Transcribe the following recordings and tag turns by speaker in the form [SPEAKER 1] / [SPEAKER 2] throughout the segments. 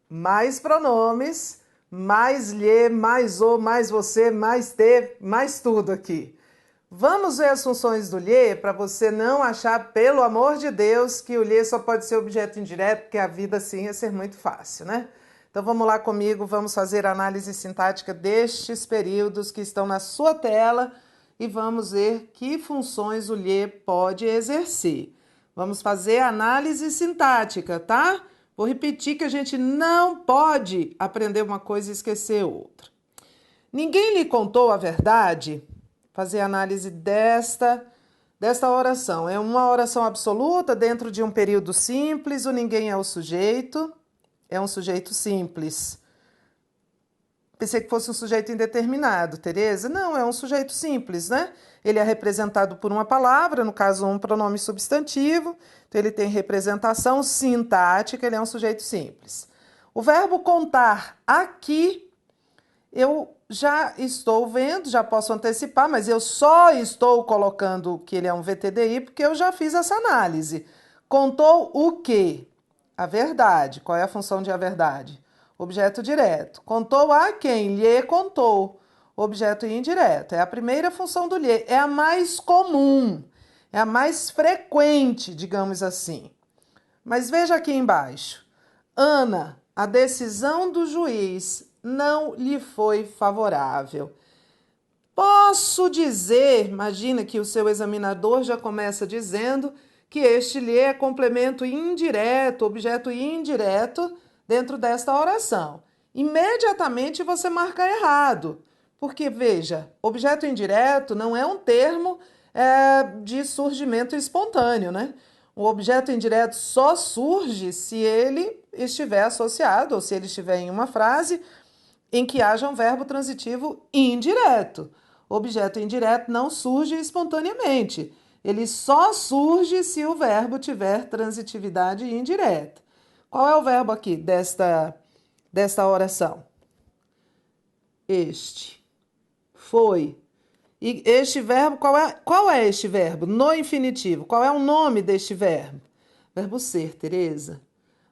[SPEAKER 1] mais pronomes, mais lhe, mais o, mais você, mais te, mais tudo aqui. Vamos ver as funções do lhe para você não achar, pelo amor de Deus, que o lhe só pode ser objeto indireto, porque a vida assim ia ser muito fácil, né? Então vamos lá comigo, vamos fazer a análise sintática destes períodos que estão na sua tela e vamos ver que funções o lhe pode exercer. Vamos fazer a análise sintática, tá? Vou repetir que a gente não pode aprender uma coisa e esquecer outra. Ninguém lhe contou a verdade? Fazer análise desta oração. É uma oração absoluta dentro de um período simples, o ninguém é o sujeito, é um sujeito simples. Pensei que fosse um sujeito indeterminado, Tereza. Não, é um sujeito simples, né? Ele é representado por uma palavra, no caso um pronome substantivo, então ele tem representação sintática, ele é um sujeito simples. O verbo contar aqui, eu já estou vendo, já posso antecipar, mas eu só estou colocando que ele é um VTDI porque eu já fiz essa análise. Contou o quê? A verdade. Qual é a função de a verdade? Objeto direto. Contou a quem? Lhe contou. Objeto indireto. É a primeira função do lhe. É a mais comum. É a mais frequente, digamos assim. Mas veja aqui embaixo. Ana, a decisão do juiz não lhe foi favorável. Posso dizer, imagina que o seu examinador já começa dizendo que este lhe é complemento indireto, objeto indireto dentro desta oração. Imediatamente você marca errado, porque veja, objeto indireto não é um termo de surgimento espontâneo, né? O objeto indireto só surge se ele estiver associado, ou se ele estiver em uma frase em que haja um verbo transitivo indireto. Objeto indireto não surge espontaneamente. Ele só surge se o verbo tiver transitividade indireta. Qual é o verbo aqui desta oração? Este. Foi. E este verbo, qual é este verbo? No infinitivo. Qual é o nome deste verbo? Verbo ser, Tereza.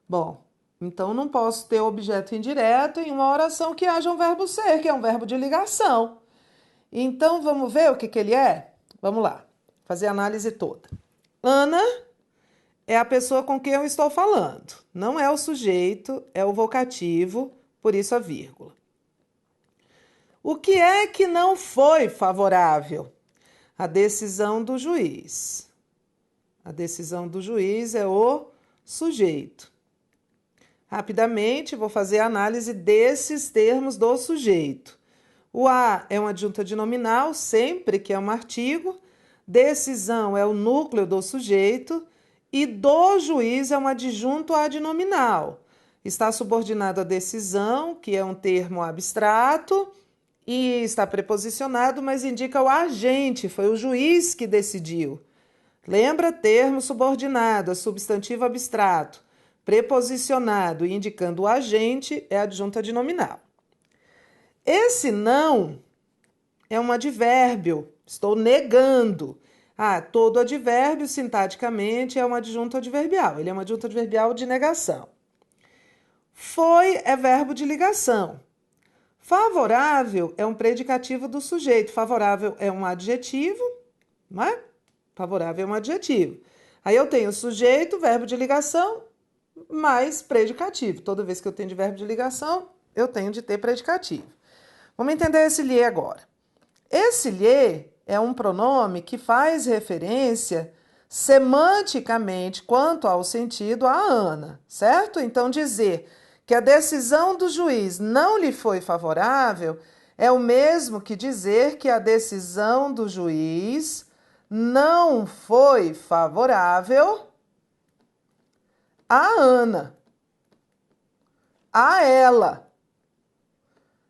[SPEAKER 1] Bom, então não posso ter objeto indireto em uma oração que haja um verbo ser, que é um verbo de ligação. Então vamos ver o que ele é? Vamos lá, fazer a análise toda. Ana é a pessoa com quem eu estou falando. Não é o sujeito, é o vocativo, por isso a vírgula. O que é que não foi favorável? A decisão do juiz. A decisão do juiz é o sujeito. Rapidamente, vou fazer a análise desses termos do sujeito. O a é uma adjunta de nominal, sempre que é um artigo. Decisão é o núcleo do sujeito. E do juiz é um adjunto adnominal. Está subordinado à decisão, que é um termo abstrato, e está preposicionado, mas indica o agente, foi o juiz que decidiu. Lembra? Termo subordinado, a substantivo abstrato. Preposicionado e indicando o agente é adjunta de nominal. Esse não é um advérbio, estou negando. Todo advérbio, sintaticamente, é um adjunto adverbial. Ele é um adjunto adverbial de negação. Foi é verbo de ligação. Favorável é um predicativo do sujeito. Favorável é um adjetivo, não é? Favorável é um adjetivo. Aí eu tenho sujeito, verbo de ligação, mais predicativo. Toda vez que eu tenho de verbo de ligação, eu tenho de ter predicativo. Vamos entender esse lhe agora. Esse lhe é um pronome que faz referência semanticamente quanto ao sentido a Ana, certo? Então, dizer que a decisão do juiz não lhe foi favorável é o mesmo que dizer que a decisão do juiz não foi favorável a Ana, a ela,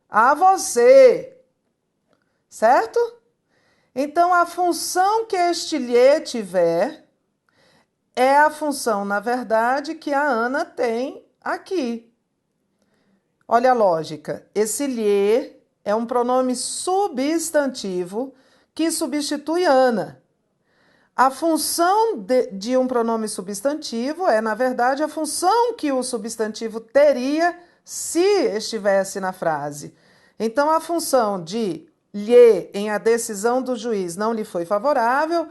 [SPEAKER 1] a você, certo? Então, a função que este lhe tiver é a função, na verdade, que a Ana tem aqui. Olha a lógica. Esse lhe é um pronome substantivo que substitui Ana. A função de um pronome substantivo é, na verdade, a função que o substantivo teria se estivesse na frase. Então, a função de lhe em a decisão do juiz não lhe foi favorável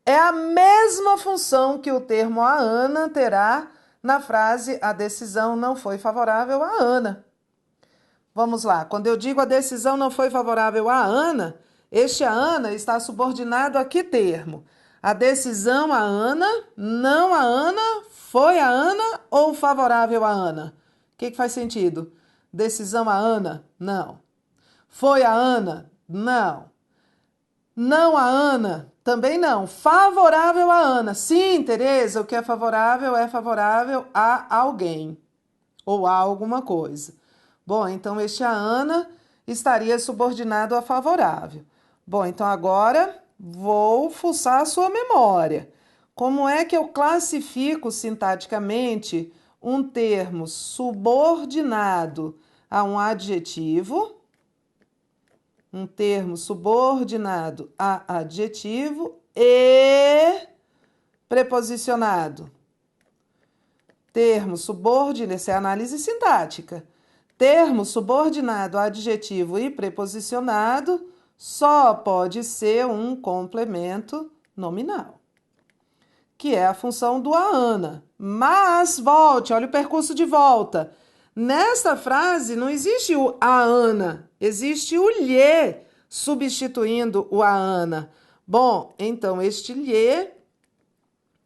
[SPEAKER 1] é a mesma função que o termo a Ana terá na frase a decisão não foi favorável a Ana. Vamos lá, quando eu digo a decisão não foi favorável a Ana, este a Ana está subordinado a que termo? A decisão a Ana, não a Ana, foi a Ana ou favorável a Ana? O que faz sentido? Decisão a Ana? Não. Foi a Ana? Não. Não a Ana? Também não. Favorável a Ana? Sim, Tereza, o que é favorável a alguém ou a alguma coisa. Bom, então este a Ana estaria subordinado a favorável. Bom, então agora vou fuçar a sua memória. Como é que eu classifico sintaticamente um termo subordinado a um adjetivo? Um termo subordinado a adjetivo e preposicionado. Termo subordinado, essa é a análise sintática. Termo subordinado a adjetivo e preposicionado só pode ser um complemento nominal, que é a função do a Ana. Mas, volte, olha o percurso de volta. Nesta frase não existe o a Ana, existe o lhe substituindo o a Ana. Bom, então este lhe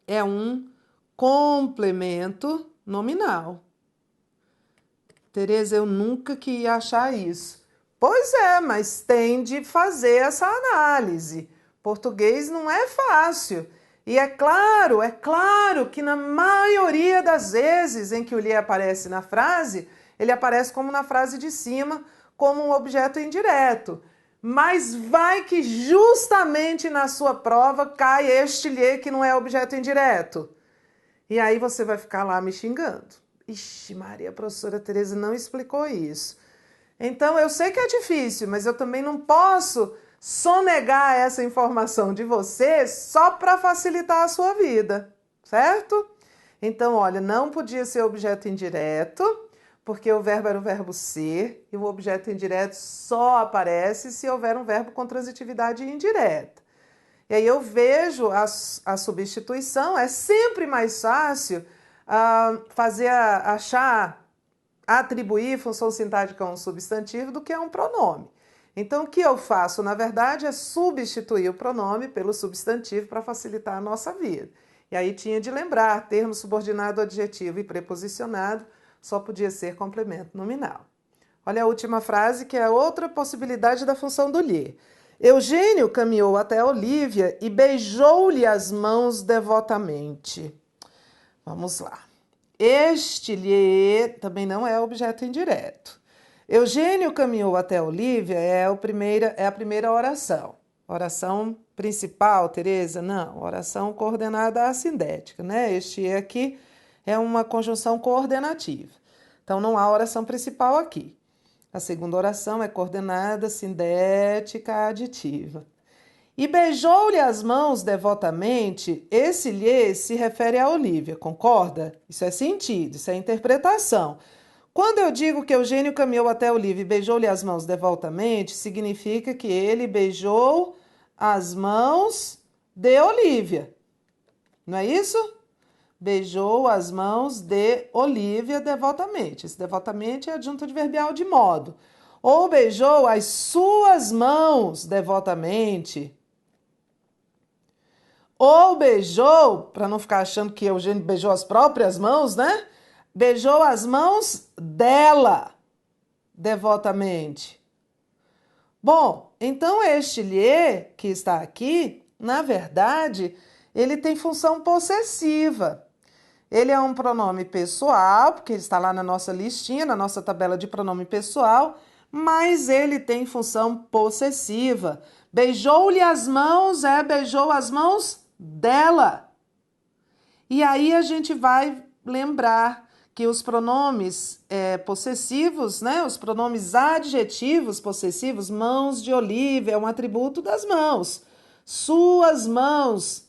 [SPEAKER 1] é um complemento nominal. Tereza, eu nunca que ia achar isso. Pois é, mas tem de fazer essa análise. Português não é fácil. E é claro que na maioria das vezes em que o lhe aparece na frase, ele aparece como na frase de cima, como um objeto indireto. Mas vai que justamente na sua prova cai este lhe que não é objeto indireto. E aí você vai ficar lá me xingando. Ixi, Maria, a professora Tereza não explicou isso. Então, eu sei que é difícil, mas eu também não posso sonegar essa informação de você só para facilitar a sua vida, certo? Então, olha, não podia ser objeto indireto, porque o verbo era o verbo ser, e o objeto indireto só aparece se houver um verbo com transitividade indireta. E aí eu vejo a substituição, é sempre mais fácil atribuir função sintática a um substantivo do que a um pronome. Então, o que eu faço, na verdade, é substituir o pronome pelo substantivo para facilitar a nossa vida. E aí tinha de lembrar, termo subordinado, adjetivo e preposicionado só podia ser complemento nominal. Olha a última frase, que é outra possibilidade da função do lhe. Eugênio caminhou até Olívia e beijou-lhe as mãos devotamente. Vamos lá. Este lhe também não é objeto indireto. Eugênio caminhou até Olívia é a primeira oração. Oração principal, Tereza? Não, oração coordenada assindética, né? Este aqui é uma conjunção coordenativa. Então, não há oração principal aqui. A segunda oração é coordenada sindética aditiva. E beijou-lhe as mãos devotamente, esse lhe se refere a Olívia, concorda? Isso é sentido, isso é interpretação. Quando eu digo que Eugênio caminhou até Olívia e beijou-lhe as mãos devotamente, significa que ele beijou as mãos de Olívia. Não é isso? Beijou as mãos de Olívia devotamente. Esse devotamente é adjunto adverbial de modo. Ou beijou as suas mãos devotamente. Ou beijou, para não ficar achando que Eugênio beijou as próprias mãos, né? Beijou as mãos dela devotamente. Bom, então este lhe que está aqui, na verdade, ele tem função possessiva. Ele é um pronome pessoal, porque ele está lá na nossa listinha, na nossa tabela de pronome pessoal, mas ele tem função possessiva. Beijou-lhe as mãos, beijou as mãos dela. E aí a gente vai lembrar que os pronomes possessivos, né, os pronomes adjetivos possessivos, mãos de Olívia é um atributo das mãos. Suas mãos,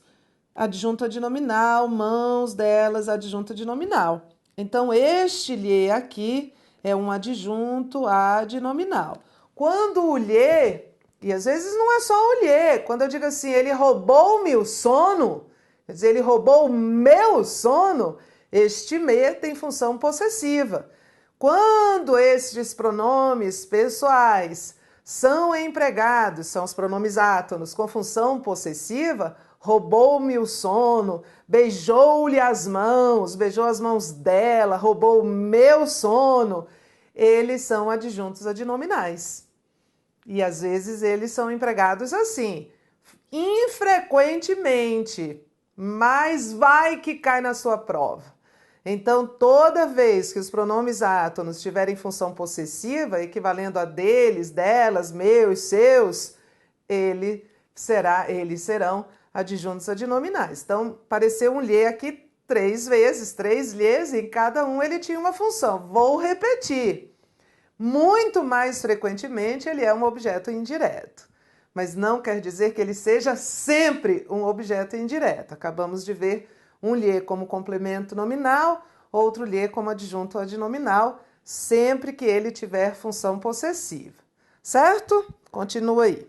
[SPEAKER 1] adjunto adnominal, mãos delas, adjunto adnominal. Então, este lhe aqui é um adjunto adnominal. Quando o lhe, e às vezes não é só o lhe, quando eu digo assim, ele roubou-me o sono, quer dizer, ele roubou o meu sono, este me tem função possessiva. Quando estes pronomes pessoais são empregados, são os pronomes átonos com função possessiva, roubou-me o sono, beijou-lhe as mãos, beijou as mãos dela, roubou o meu sono, eles são adjuntos adnominais. E às vezes eles são empregados assim, infrequentemente, mas vai que cai na sua prova. Então, toda vez que os pronomes átonos tiverem função possessiva, equivalendo a deles, delas, meus, seus, eles serão adjuntos adnominais. Então, apareceu um lhe aqui 3 vezes, 3 lhes, e cada um ele tinha uma função. Vou repetir. Muito mais frequentemente, ele é um objeto indireto. Mas não quer dizer que ele seja sempre um objeto indireto. Acabamos de ver um lhe como complemento nominal, outro lhe como adjunto adnominal, sempre que ele tiver função possessiva. Certo? Continua aí.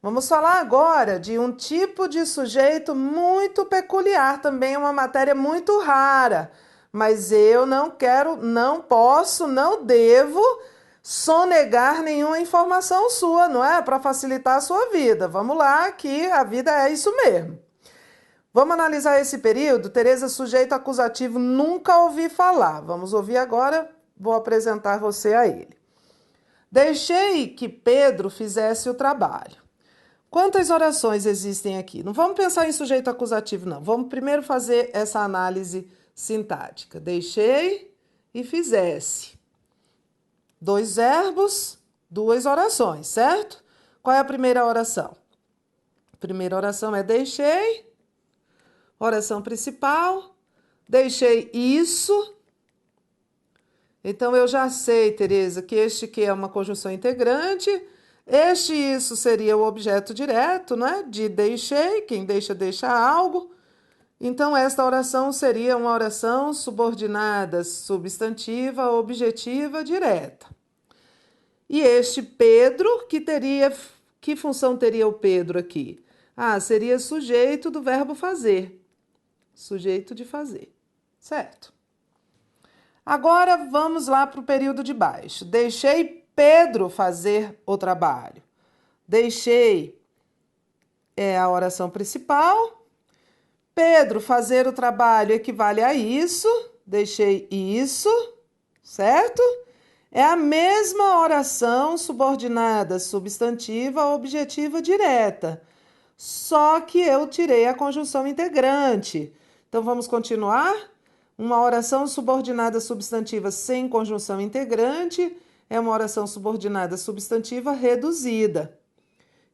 [SPEAKER 1] Vamos falar agora de um tipo de sujeito muito peculiar, também uma matéria muito rara, mas eu não quero, não posso, não devo sonegar nenhuma informação sua, não é? Para facilitar a sua vida. Vamos lá, que a vida é isso mesmo. Vamos analisar esse período? Tereza, sujeito acusativo, nunca ouvi falar. Vamos ouvir agora, vou apresentar você a ele. Deixei que Pedro fizesse o trabalho. Quantas orações existem aqui? Não vamos pensar em sujeito acusativo, não. Vamos primeiro fazer essa análise sintática. Deixei e fizesse. 2 verbos, 2 orações, certo? Qual é a primeira oração? A primeira oração é deixei. Oração principal, deixei isso. Então, eu já sei, Tereza, que este que é uma conjunção integrante, este isso seria o objeto direto, né? De deixei, quem deixa, deixa algo. Então, esta oração seria uma oração subordinada, substantiva, objetiva, direta. E este Pedro, que função teria o Pedro aqui? Seria sujeito do verbo fazer. Sujeito de fazer, certo? Agora vamos lá para o período de baixo. Deixei Pedro fazer o trabalho. Deixei é a oração principal. Pedro fazer o trabalho equivale a isso. Deixei isso, certo? É a mesma oração subordinada, substantiva, objetiva, direta. Só que eu tirei a conjunção integrante. Então, vamos continuar? Uma oração subordinada substantiva sem conjunção integrante é uma oração subordinada substantiva reduzida.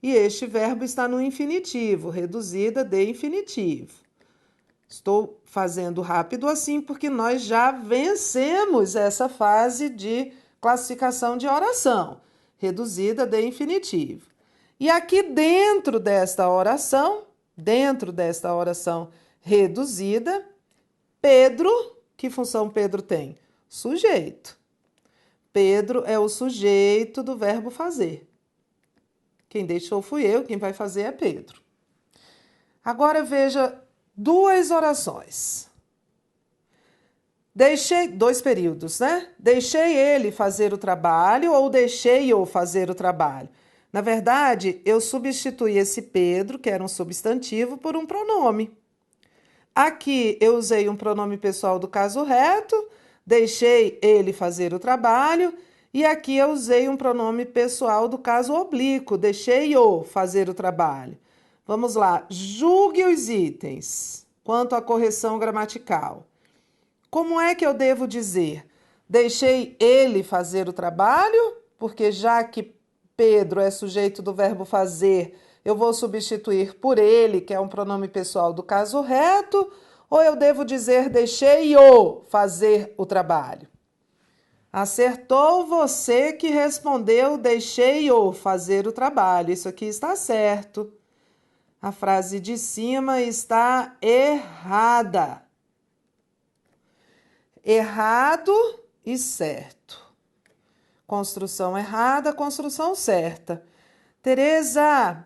[SPEAKER 1] E este verbo está no infinitivo, reduzida de infinitivo. Estou fazendo rápido assim porque nós já vencemos essa fase de classificação de oração, reduzida de infinitivo. E aqui dentro desta oração reduzida, Pedro, que função Pedro tem? Sujeito. Pedro é o sujeito do verbo fazer. Quem deixou fui eu, quem vai fazer é Pedro. Agora veja 2 orações. Deixei 2 períodos, né? Deixei ele fazer o trabalho ou deixei-o fazer o trabalho. Na verdade, eu substituí esse Pedro, que era um substantivo, por um pronome. Aqui eu usei um pronome pessoal do caso reto, deixei ele fazer o trabalho, e aqui eu usei um pronome pessoal do caso oblíquo, deixei-o fazer o trabalho. Vamos lá, julgue os itens quanto à correção gramatical. Como é que eu devo dizer? Deixei ele fazer o trabalho, porque já que Pedro é sujeito do verbo fazer, eu vou substituir por ele, que é um pronome pessoal do caso reto, ou eu devo dizer deixei-o fazer o trabalho? Acertou você que respondeu deixei-o fazer o trabalho. Isso aqui está certo. A frase de cima está errada. Errado e certo. Construção errada, construção certa. Tereza,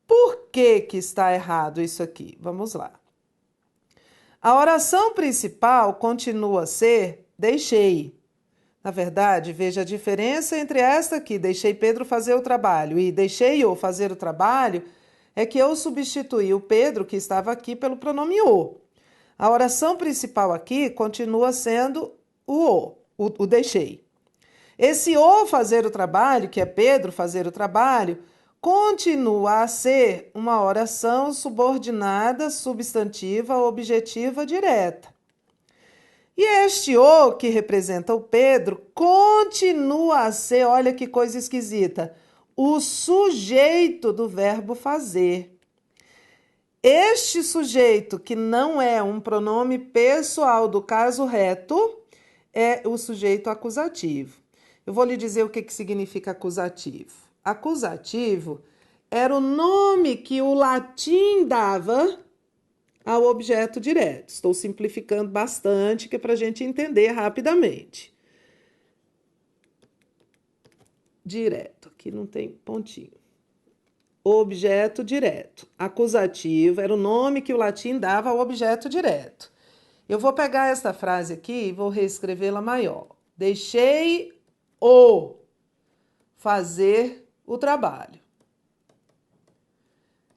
[SPEAKER 1] por que que está errado isso aqui? Vamos lá. A oração principal continua a ser deixei. Na verdade, veja a diferença entre esta aqui, deixei Pedro fazer o trabalho, e deixei-o fazer o trabalho, é que eu substituí o Pedro, que estava aqui, pelo pronome o. A oração principal aqui continua sendo o deixei. Esse o fazer o trabalho, que é Pedro fazer o trabalho, continua a ser uma oração subordinada, substantiva, objetiva, direta. E este o, que representa o Pedro, continua a ser, olha que coisa esquisita, o sujeito do verbo fazer. Este sujeito, que não é um pronome pessoal do caso reto, é o sujeito acusativo. Eu vou lhe dizer o que significa acusativo. Acusativo era o nome que o latim dava ao objeto direto. Estou simplificando bastante, que é para a gente entender rapidamente. Direto, aqui não tem pontinho. Objeto direto. Acusativo era o nome que o latim dava ao objeto direto. Eu vou pegar esta frase aqui e vou reescrevê-la maior. Deixei-o fazer o trabalho.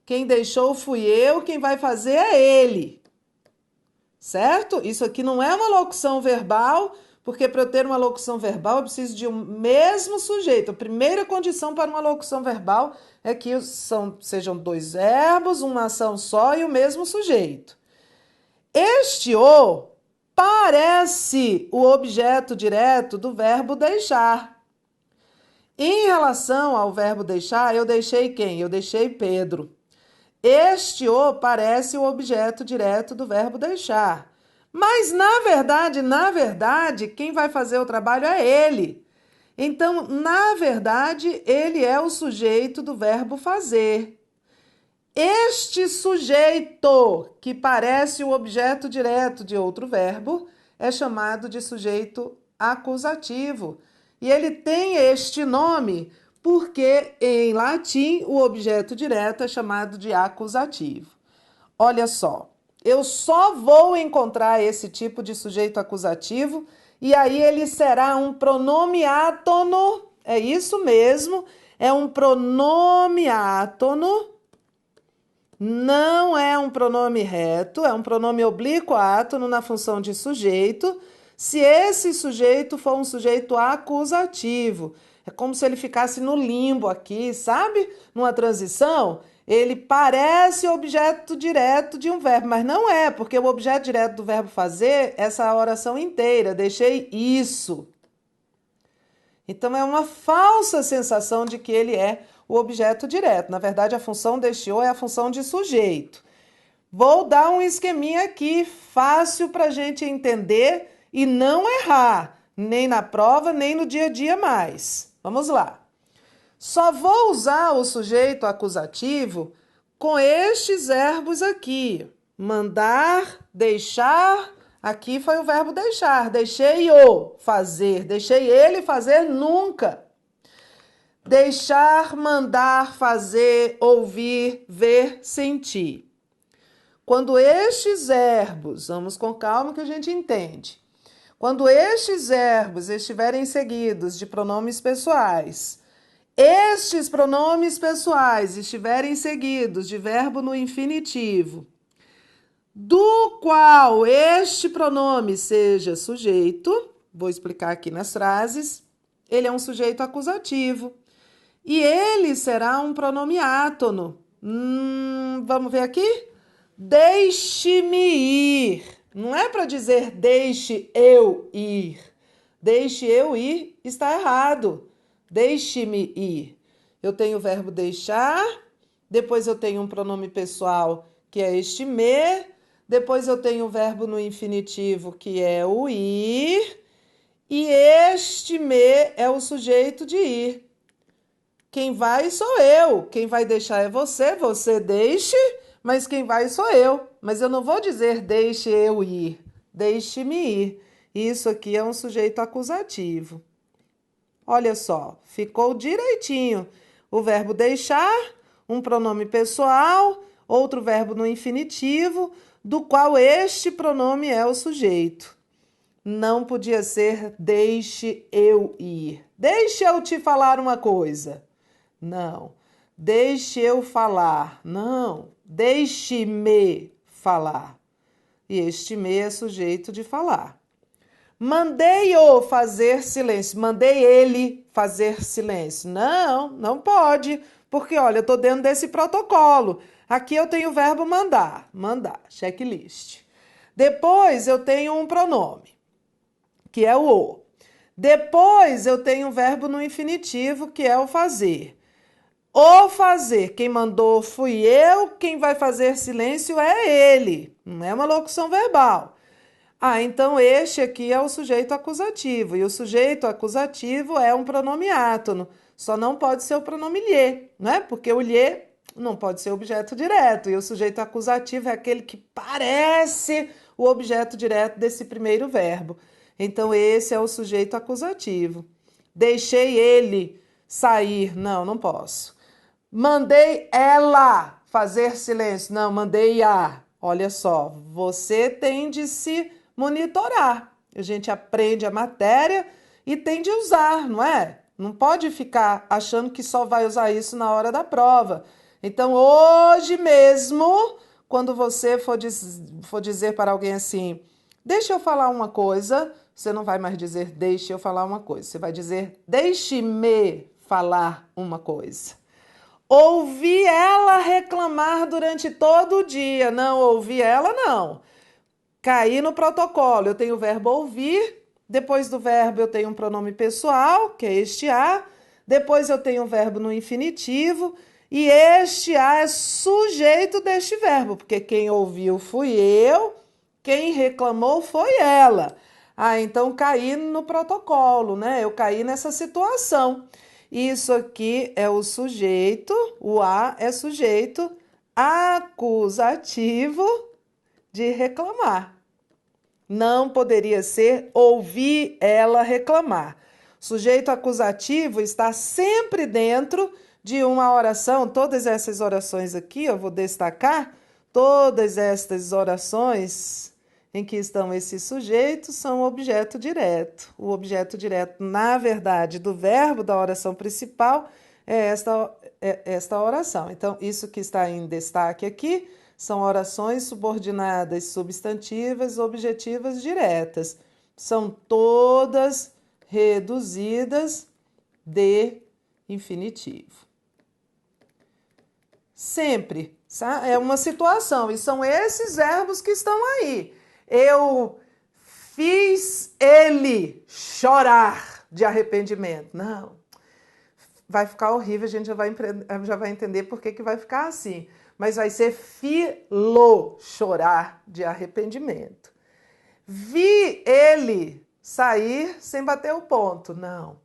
[SPEAKER 1] Quem deixou fui eu, quem vai fazer é ele. Certo? Isso aqui não é uma locução verbal, porque para eu ter uma locução verbal eu preciso de um mesmo sujeito. A primeira condição para uma locução verbal é que sejam dois verbos, uma ação só e o mesmo sujeito. Este o parece o objeto direto do verbo deixar. Em relação ao verbo deixar, eu deixei quem? Eu deixei Pedro. Este o parece o objeto direto do verbo deixar. Mas, na verdade, quem vai fazer o trabalho é ele. Então, na verdade, ele é o sujeito do verbo fazer. Este sujeito, que parece o objeto direto de outro verbo, é chamado de sujeito acusativo. E ele tem este nome porque, em latim, o objeto direto é chamado de acusativo. Olha só, eu só vou encontrar esse tipo de sujeito acusativo e aí ele será um pronome átono, é isso mesmo, é um pronome átono, não é um pronome reto, é um pronome oblíquo átono na função de sujeito, se esse sujeito for um sujeito acusativo. É como se ele ficasse no limbo aqui, sabe? Numa transição, ele parece objeto direto de um verbo, mas não é, porque o objeto direto do verbo fazer, essa oração inteira, deixei isso. Então, é uma falsa sensação de que ele é o objeto direto. Na verdade, a função deste o é a função de sujeito. Vou dar um esqueminha aqui, fácil para a gente entender e não errar, nem na prova, nem no dia a dia mais. Vamos lá. Só vou usar o sujeito acusativo com estes verbos aqui. Mandar, deixar. Aqui foi o verbo deixar. Deixei-o fazer. Deixei ele fazer nunca. Deixar, mandar, fazer, ouvir, ver, sentir. Quando estes verbos, vamos com calma que a gente entende. Quando estes verbos estiverem seguidos de pronomes pessoais, estes pronomes pessoais estiverem seguidos de verbo no infinitivo, do qual este pronome seja sujeito, vou explicar aqui nas frases, ele é um sujeito acusativo. E ele será um pronome átono. Vamos ver aqui? Deixe-me ir. Não é para dizer deixe eu ir. Deixe eu ir está errado. Deixe-me ir. Eu tenho o verbo deixar, depois eu tenho um pronome pessoal que é este me, depois eu tenho o verbo no infinitivo que é o ir, e este me é o sujeito de ir. Quem vai sou eu, quem vai deixar é você, você deixe, mas quem vai sou eu. Mas eu não vou dizer deixe eu ir, deixe-me ir. Isso aqui é um sujeito acusativo. Olha só, ficou direitinho. O verbo deixar, um pronome pessoal, outro verbo no infinitivo, do qual este pronome é o sujeito. Não podia ser deixe eu ir. Deixe eu te falar uma coisa. Não. Deixe eu falar. Não. Deixe-me falar. E este me é sujeito de falar. Mandei-o fazer silêncio. Mandei ele fazer silêncio. Não, não pode. Porque, olha, eu estou dentro desse protocolo. Aqui eu tenho o verbo mandar. Mandar, checklist. Depois eu tenho um pronome, que é o. Depois eu tenho um verbo no infinitivo, que é o fazer. O fazer, quem mandou fui eu, quem vai fazer silêncio é ele. Não é uma locução verbal. Então este aqui é o sujeito acusativo. E o sujeito acusativo é um pronome átono. Só não pode ser o pronome lhe, né? Porque o lhe não pode ser objeto direto. E o sujeito acusativo é aquele que parece o objeto direto desse primeiro verbo. Então, esse é o sujeito acusativo. Deixei ele sair. Não, não posso. Mandei ela fazer silêncio. Não, mandei a. Olha só, você tem de se monitorar. A gente aprende a matéria e tem de usar, não é? Não pode ficar achando que só vai usar isso na hora da prova. Então, hoje mesmo, quando você for dizer para alguém assim, deixa eu falar uma coisa, você não vai mais dizer deixe eu falar uma coisa. Você vai dizer deixe-me falar uma coisa. Ouvi ela reclamar durante todo o dia. Não, ouvi ela não. Caí no protocolo. Eu tenho o verbo ouvir, depois do verbo eu tenho um pronome pessoal, que é este a, depois eu tenho um verbo no infinitivo, e este a é sujeito deste verbo, porque quem ouviu fui eu, quem reclamou foi ela. Então caí no protocolo, né? Eu caí nessa situação. Isso aqui é o sujeito, o a é sujeito acusativo de reclamar. Não poderia ser ouvir ela reclamar. Sujeito acusativo está sempre dentro de uma oração. Todas essas orações aqui, eu vou destacar, todas estas orações em que estão esses sujeitos são objeto direto. O objeto direto, na verdade, do verbo da oração principal é esta oração. Então, isso que está em destaque aqui são orações subordinadas substantivas, objetivas diretas. São todas reduzidas de infinitivo. Sempre. É uma situação, e são esses verbos que estão aí. Eu fiz ele chorar de arrependimento. Não. Vai ficar horrível, a gente já vai entender por que vai ficar assim. Mas vai ser filo chorar de arrependimento. Vi ele sair sem bater o ponto. Não.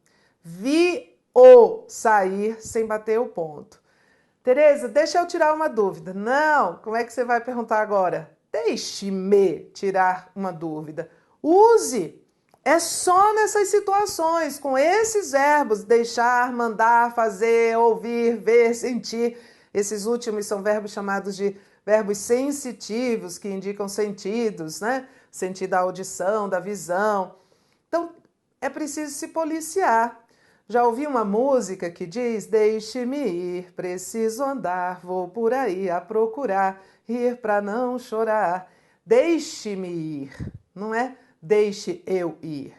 [SPEAKER 1] Vi o sair sem bater o ponto. Tereza, deixa eu tirar uma dúvida. Não, como é que você vai perguntar agora? Deixe-me tirar uma dúvida. Use. É só nessas situações, com esses verbos, deixar, mandar, fazer, ouvir, ver, sentir. Esses últimos são verbos chamados de verbos sensitivos, que indicam sentidos, né? Sentido da audição, da visão. Então, é preciso se policiar. Já ouvi uma música que diz: deixe-me ir, preciso andar, vou por aí a procurar, ir para não chorar. Deixe-me ir, não é deixe eu ir.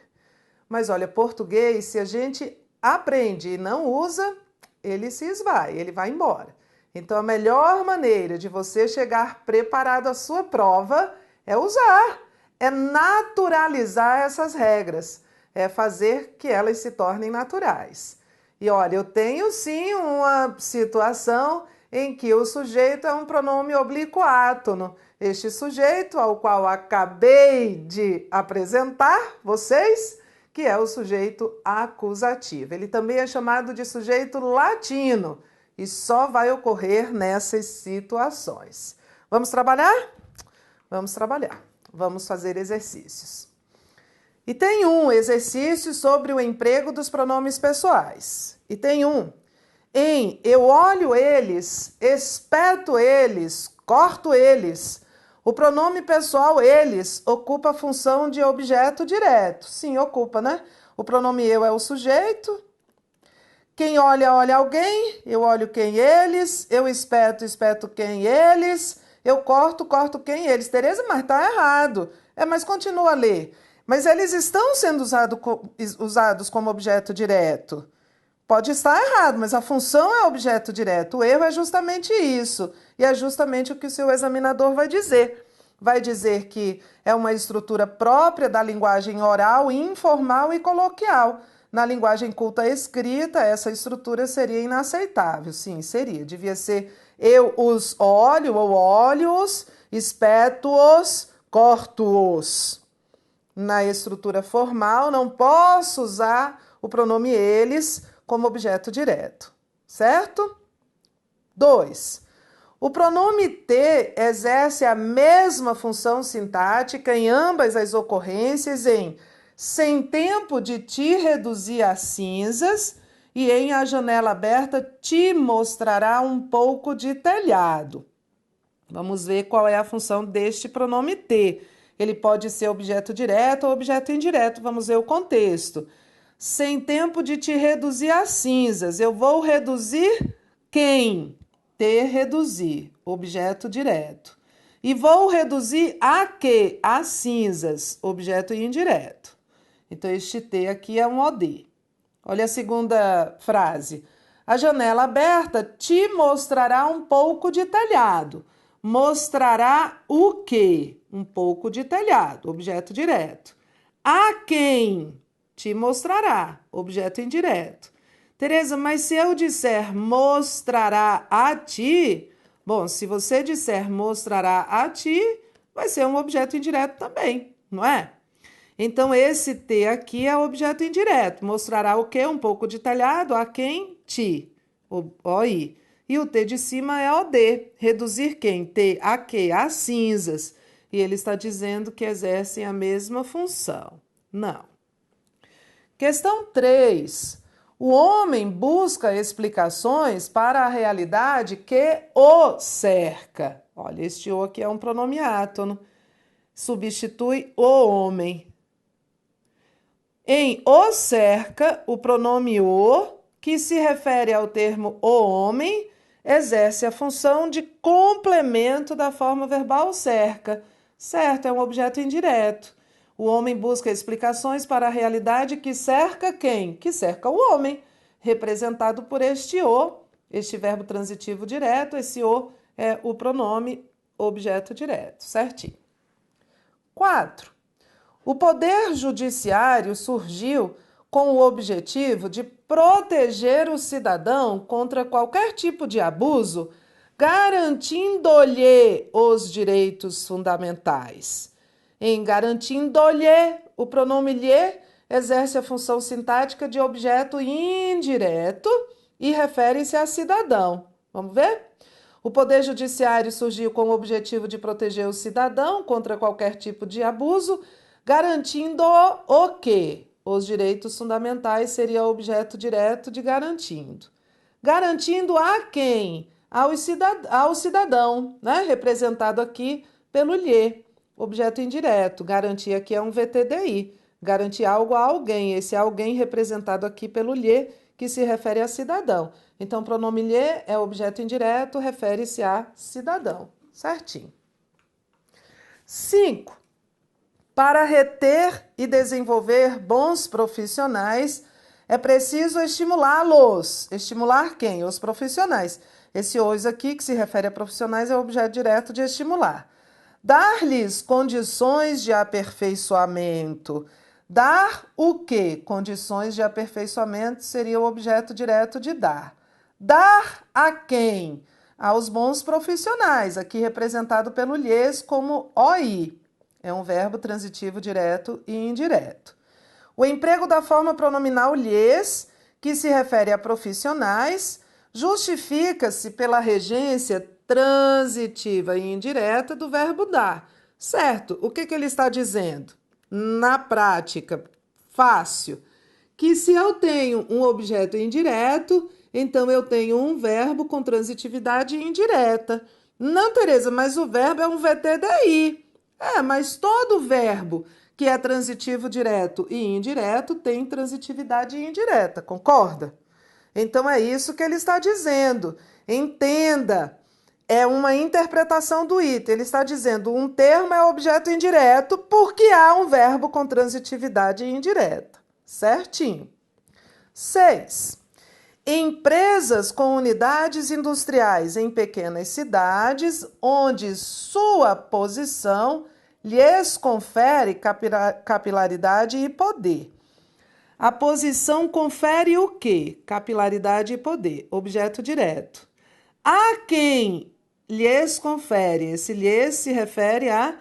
[SPEAKER 1] Mas olha, português, se a gente aprende e não usa, ele se esvai, ele vai embora. Então, a melhor maneira de você chegar preparado à sua prova é usar, é naturalizar essas regras, é fazer que elas se tornem naturais. E olha, eu tenho sim uma situação em que o sujeito é um pronome oblíquo átono. Este sujeito, ao qual acabei de apresentar vocês, que é o sujeito acusativo. Ele também é chamado de sujeito latino e só vai ocorrer nessas situações. Vamos trabalhar? Vamos trabalhar. Vamos fazer exercícios. E tem um exercício sobre o emprego dos pronomes pessoais. E tem um em eu olho eles, espeto eles, corto eles. O pronome pessoal eles ocupa a função de objeto direto. Sim, ocupa, né? O pronome eu é o sujeito. Quem olha, olha alguém. Eu olho quem eles. Eu espeto, espeto quem eles. Eu corto, corto quem eles. Tereza, mas tá errado. Mas continua a ler. Mas eles estão sendo usados como objeto direto. Pode estar errado, mas a função é objeto direto. O erro é justamente isso. E é justamente o que o seu examinador vai dizer. Vai dizer que é uma estrutura própria da linguagem oral, informal e coloquial. Na linguagem culta escrita, essa estrutura seria inaceitável. Sim, seria. Devia ser eu os olho ou olhos, espeto-os, corto-os. Na estrutura formal, não posso usar o pronome eles como objeto direto, certo? 2. O pronome te exerce a mesma função sintática em ambas as ocorrências em sem tempo de te reduzir a cinzas e em a janela aberta te mostrará um pouco de telhado. Vamos ver qual é a função deste pronome te. Ele pode ser objeto direto ou objeto indireto. Vamos ver o contexto. Sem tempo de te reduzir a cinzas. Eu vou reduzir quem? Te reduzir, objeto direto. E vou reduzir a quê? A cinzas, objeto indireto. Então, este te aqui é um OD. Olha a segunda frase. A janela aberta te mostrará um pouco de telhado. Mostrará o quê? Um pouco de telhado, objeto direto. A quem? Te mostrará, objeto indireto. Tereza, mas se eu disser mostrará a ti, bom, se você disser mostrará a ti, vai ser um objeto indireto também, não é? Então, esse te aqui é objeto indireto. Mostrará o quê? Um pouco de telhado a quem? Ti. OI. E o T de cima é OD. Reduzir quem? T a quê? A cinzas. E ele está dizendo que exercem a mesma função. Não. Questão 3. O homem busca explicações para a realidade que o cerca. Olha, este o aqui é um pronome átono. Substitui o homem. Em o cerca, o pronome o, que se refere ao termo o homem, exerce a função de complemento da forma verbal cerca. Certo, é um objeto indireto. O homem busca explicações para a realidade que cerca quem? Que cerca o homem, representado por este o, este verbo transitivo direto, esse o é o pronome objeto direto, certinho. 4. O poder judiciário surgiu com o objetivo de proteger o cidadão contra qualquer tipo de abuso, garantindo-lhe os direitos fundamentais. Em garantindo-lhe, o pronome lhe exerce a função sintática de objeto indireto e refere-se a cidadão. Vamos ver? O Poder Judiciário surgiu com o objetivo de proteger o cidadão contra qualquer tipo de abuso, garantindo o quê? Os direitos fundamentais seria objeto direto de garantindo. Garantindo a quem? Ao cidadão, né? Representado aqui pelo lhe, objeto indireto. Garantir aqui é um VTDI. Garantir algo a alguém. Esse alguém representado aqui pelo lhe, que se refere a cidadão. Então, o pronome lhe é objeto indireto, refere-se a cidadão. Certinho. 5. Para reter e desenvolver bons profissionais, é preciso estimulá-los. Estimular quem? Os profissionais. Esse os aqui, que se refere a profissionais, é o objeto direto de estimular. Dar-lhes condições de aperfeiçoamento. Dar o quê? Condições de aperfeiçoamento seria o objeto direto de dar. Dar a quem? Aos bons profissionais, aqui representado pelo lhes como OI. É um verbo transitivo direto e indireto. O emprego da forma pronominal lhes, que se refere a profissionais, justifica-se pela regência transitiva e indireta do verbo dar. Certo? O que ele está dizendo? na prática? Fácil. Que se eu tenho um objeto indireto, então eu tenho um verbo com transitividade indireta. Não, Tereza, mas o verbo é um VTDI. Mas todo verbo que é transitivo direto e indireto tem transitividade indireta, concorda? Então é isso que ele está dizendo. Entenda, é uma interpretação do item. Ele está dizendo um termo é objeto indireto porque há um verbo com transitividade indireta. Certinho. 6. Empresas com unidades industriais em pequenas cidades, onde sua posição lhes confere capilaridade e poder. A posição confere o quê? Capilaridade e poder. Objeto direto. A quem lhes confere? Esse lhes se refere a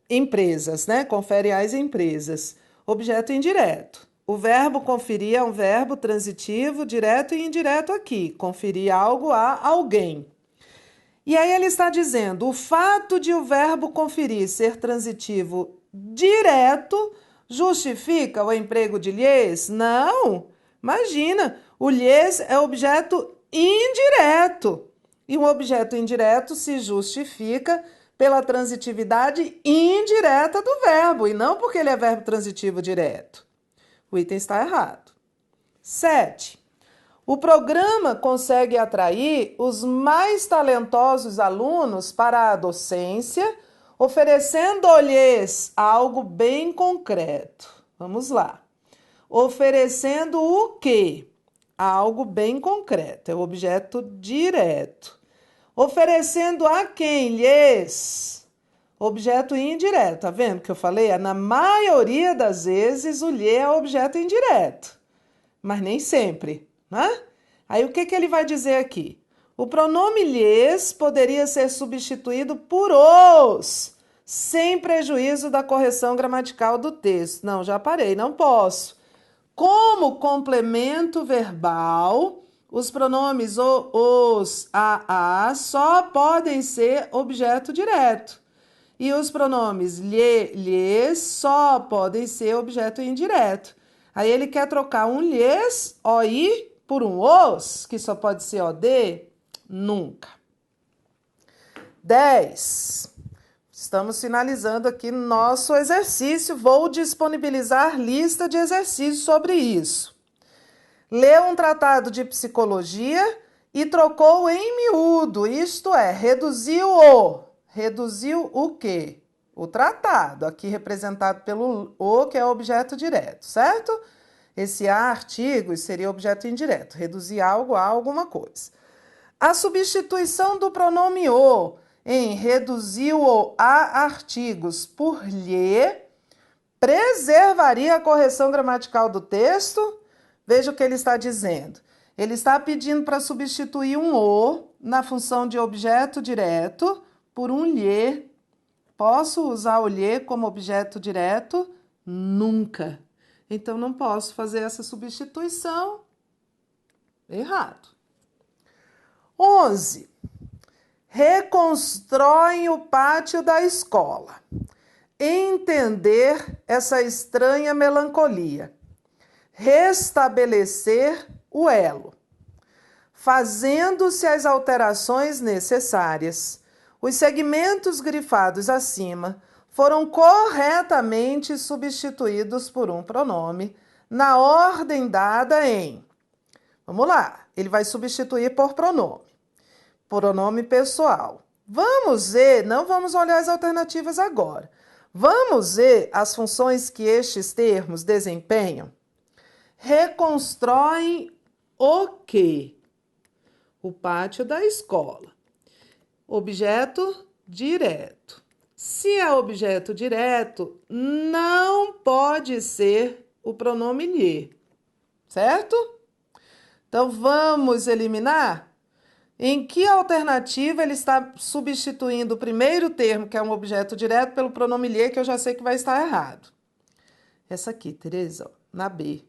[SPEAKER 1] empresas, né? Confere às empresas. Objeto indireto. O verbo conferir é um verbo transitivo, direto e indireto aqui. Conferir algo a alguém. E aí ele está dizendo, o fato de o verbo conferir ser transitivo direto justifica o emprego de lhes? Não. Imagina, o lhes é objeto indireto. E um objeto indireto se justifica pela transitividade indireta do verbo, e não porque ele é verbo transitivo direto. O item está errado. 7. O programa consegue atrair os mais talentosos alunos para a docência, oferecendo-lhes algo bem concreto. Vamos lá. Oferecendo o quê? Algo bem concreto, é o objeto direto. Oferecendo a quem? Lhes. Objeto indireto, tá vendo que eu falei? Na maioria das vezes o lhe é objeto indireto, mas nem sempre, né? Aí o que ele vai dizer aqui? O pronome lhes poderia ser substituído por os, sem prejuízo da correção gramatical do texto. Não, já parei, não posso. Como complemento verbal, os pronomes os, a só podem ser objeto direto. E os pronomes lhes só podem ser objeto indireto. Aí ele quer trocar um lhes, OI, por um os, que só pode ser OD? Nunca. 10. Estamos finalizando aqui nosso exercício. Vou disponibilizar lista de exercícios sobre isso. Leu um tratado de psicologia e trocou em miúdo, isto é, reduziu o quê? O tratado, aqui representado pelo o, que é objeto direto, certo? Esse a, artigo, seria objeto indireto, reduzir algo a alguma coisa. A substituição do pronome o em reduziu-o a artigos por lhe preservaria a correção gramatical do texto? Veja o que ele está dizendo. Ele está pedindo para substituir um o na função de objeto direto por um lhe. Posso usar o lhe como objeto direto? Nunca. Então, não posso fazer essa substituição. Errado. 11. Reconstroem o pátio da escola. Entender essa estranha melancolia. Restabelecer o elo. Fazendo-se as alterações necessárias. Os segmentos grifados acima foram corretamente substituídos por um pronome na ordem dada em... Vamos lá, ele vai substituir por pronome. Pronome pessoal. Vamos ver, não vamos olhar as alternativas agora. Vamos ver as funções que estes termos desempenham. Reconstroem o quê? O pátio da escola. Objeto direto. Se é objeto direto, não pode ser o pronome lhe, certo? Então, vamos eliminar? Em que alternativa ele está substituindo o primeiro termo, que é um objeto direto, pelo pronome lhe, que eu já sei que vai estar errado? Essa aqui, Tereza, na B.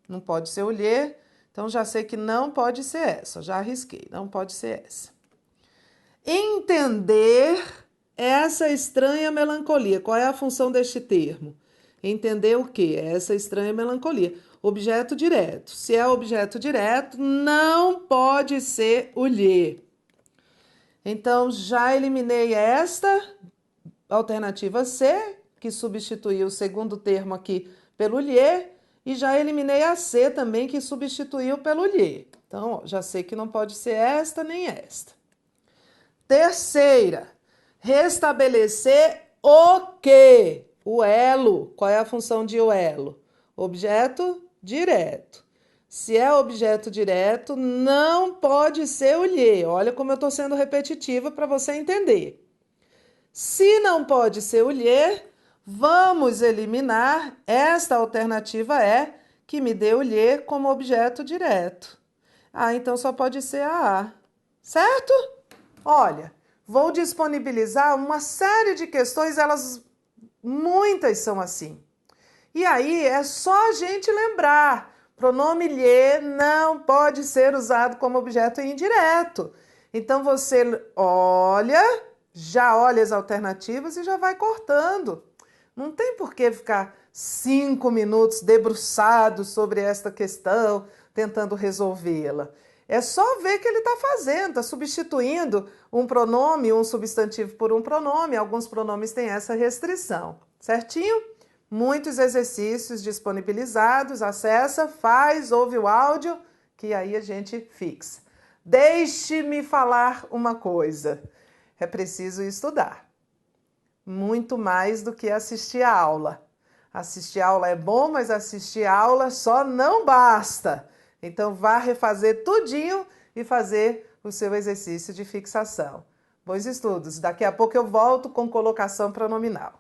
[SPEAKER 1] Não pode ser o lhe, então já sei que não pode ser essa. Já arrisquei, não pode ser essa. Entender essa estranha melancolia. Qual é a função deste termo? Entender o que? Essa estranha melancolia. Objeto direto. Se é objeto direto, não pode ser o lhe. Então, já eliminei esta alternativa C, que substituiu o segundo termo aqui pelo lhe, e já eliminei a C também, que substituiu pelo lhe. Então, ó, já sei que não pode ser esta nem esta. Terceira, restabelecer o quê? O elo. Qual é a função de o elo? Objeto direto. Se é objeto direto, não pode ser o lhe. Olha como eu estou sendo repetitiva para você entender. Se não pode ser o lhe, vamos eliminar esta alternativa E, que me deu o lhe como objeto direto. Ah, então só pode ser a A. Certo? Olha, vou disponibilizar uma série de questões, muitas são assim. E aí é só a gente lembrar, pronome lhe não pode ser usado como objeto indireto. Então você olha, já olha as alternativas e já vai cortando. Não tem por que ficar 5 minutos debruçado sobre esta questão, tentando resolvê-la. É só ver que ele está fazendo, está substituindo um pronome, um substantivo por um pronome. Alguns pronomes têm essa restrição, certinho? Muitos exercícios disponibilizados, acessa, faz, ouve o áudio, que aí a gente fixa. Deixe-me falar uma coisa, é preciso estudar. Muito mais do que assistir a aula. Assistir a aula é bom, mas assistir a aula só não basta. Então, vá refazer tudinho e fazer o seu exercício de fixação. Bons estudos. Daqui a pouco eu volto com colocação pronominal.